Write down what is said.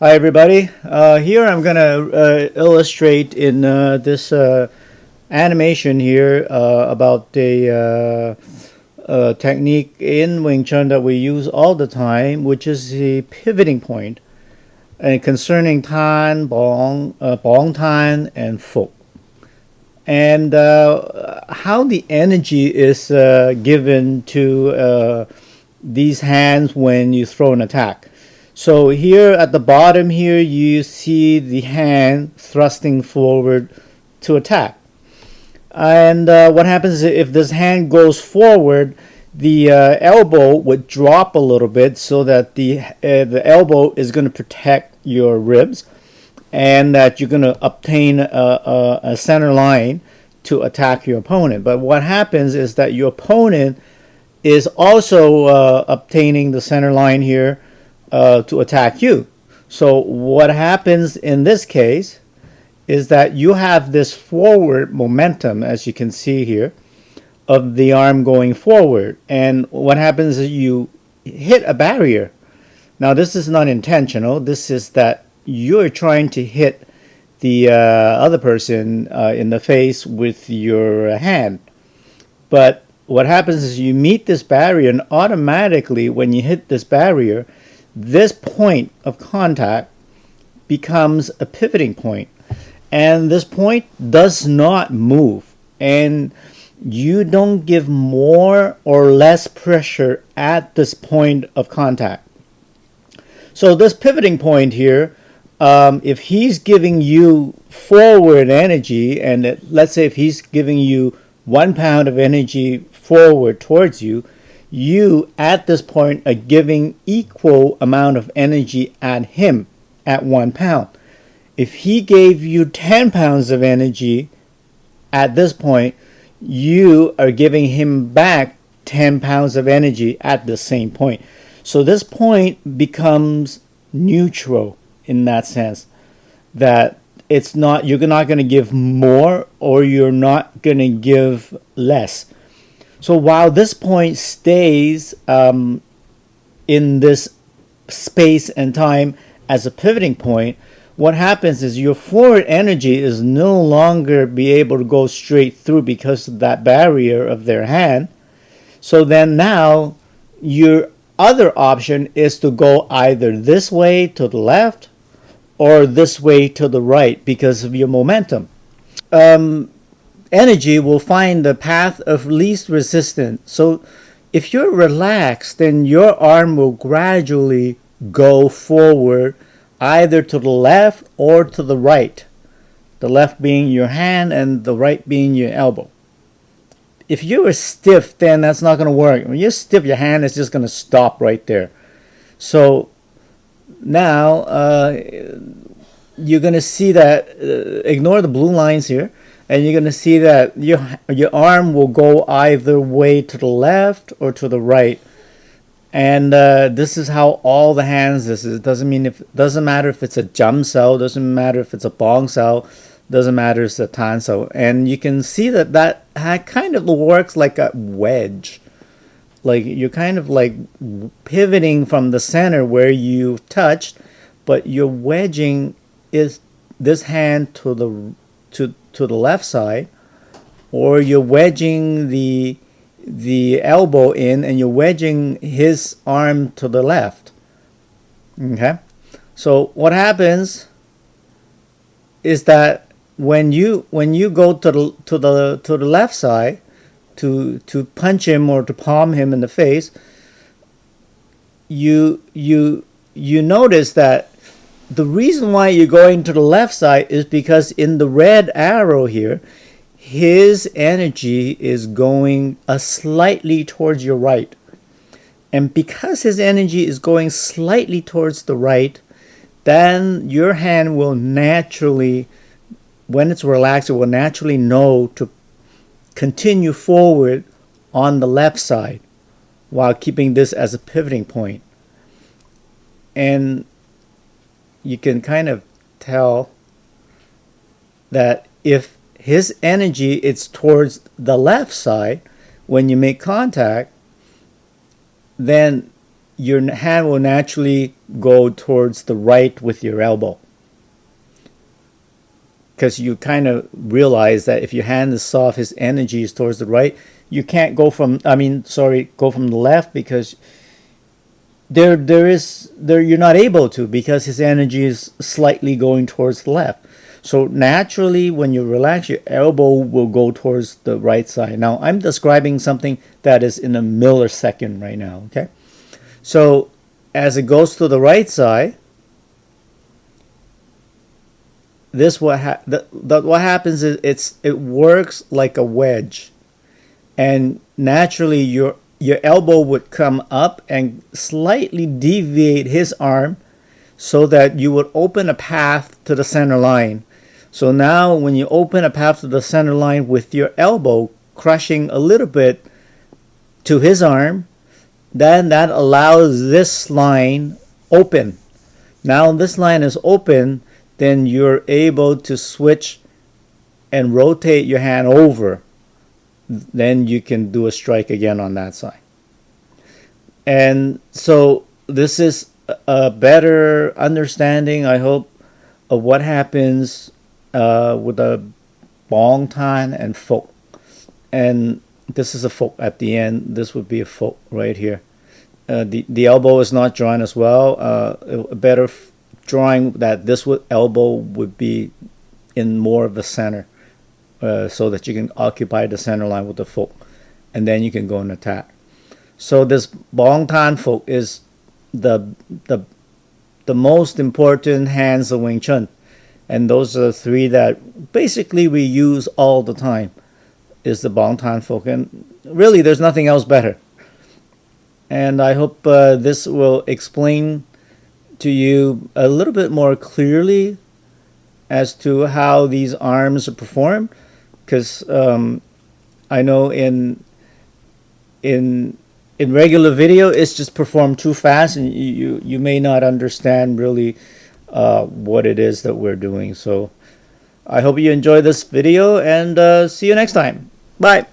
Hi, everybody. Here I'm going to illustrate in this animation here about the technique in Wing Chun that we use all the time, which is the pivoting point, and concerning Tan, Bong Tan, and Fok, and how the energy is given to these hands when you throw an attack. So here at the bottom here, you see the hand thrusting forward to attack. And what happens is if this hand goes forward, the elbow would drop a little bit so that the elbow is going to protect your ribs, and that you're going to obtain a center line to attack your opponent. But what happens is that your opponent is also obtaining the center line here to attack you. So what happens in this case is that you have this forward momentum, as you can see here, of the arm going forward. And what happens is you hit a barrier. Now, this is not intentional. This is that you're trying to hit the other person in the face with your hand. But what happens is you meet this barrier, and automatically, when you hit this barrier, this point of contact becomes a pivoting point. And this point does not move. And you don't give more or less pressure at this point of contact. So this pivoting point here, if he's giving you forward energy, and let's say if he's giving you 1 pound of energy forward towards you, you at this point are giving equal amount of energy at him at 1 pound. If he gave you 10 pounds of energy at this point, you are giving him back 10 pounds of energy at the same point. So this point becomes neutral in that sense, that it's not, you're not going to give more or you're not going to give less. So while this point stays in this space and time as a pivoting point, what happens is your forward energy is no longer be able to go straight through because of that barrier of their hand. So then now your other option is to go either this way to the left or this way to the right because of your momentum. Energy will find the path of least resistance. So if you're relaxed, then your arm will gradually go forward either to the left or to the right. The left being your hand and the right being your elbow. If you are stiff, then that's not going to work. When you're stiff, your hand is just going to stop right there. So now you're going to see that, ignore the blue lines here, and you're going to see that your arm will go either way to the left or to the right. And this is how all the hands this is. It doesn't matter if it's a jump cell, doesn't matter if it's a bong cell, doesn't matter if it's a tan cell. And you can see that kind of works like a wedge. Like you're kind of like pivoting from the center where you touched, but you're wedging is this hand to the left side, or you're wedging the elbow in and you're wedging his arm to the left. Okay, so what happens is that when you go to the left side to punch him or to palm him in the face, you notice that the reason why you're going to the left side is because in the red arrow here, his energy is going slightly towards your right. And because his energy is going slightly towards the right, then your hand will naturally, when it's relaxed, it will naturally know to continue forward on the left side while keeping this as a pivoting point. And you can kind of tell that if his energy is towards the left side when you make contact, then your hand will naturally go towards the right with your elbow, because you kind of realize that if your hand is soft, his energy is towards the right. You can't go from go from the left, because you're not able to, because his energy is slightly going towards the left. So naturally, when you relax, your elbow will go towards the right side. Now, I'm describing something that is in a millisecond right now, okay? So as it goes to the right side, what happens is it works like a wedge, and naturally your elbow would come up and slightly deviate his arm, so that you would open a path to the center line. So now when you open a path to the center line with your elbow crushing a little bit to his arm, then that allows this line open. Now this line is open, then you're able to switch and rotate your hand over. Then you can do a strike again on that side. And so this is a better understanding, I hope, of what happens with the Bong Tan and Fok. And this is a Fok at the end. This would be a Fok right here. The elbow is not drawn as well. A better drawing that this elbow would be in more of the center, so that you can occupy the center line with the Fok, and then you can go and attack. So this Bong Tan Fok is the most important hands of Wing Chun, and those are the three that basically we use all the time. Is the Bong Tan Fok, and really there's nothing else better. And I hope this will explain to you a little bit more clearly as to how these arms are performed, because I know in regular video it's just performed too fast, and you may not understand really what it is that we're doing. So I hope you enjoy this video, and see you next time. Bye.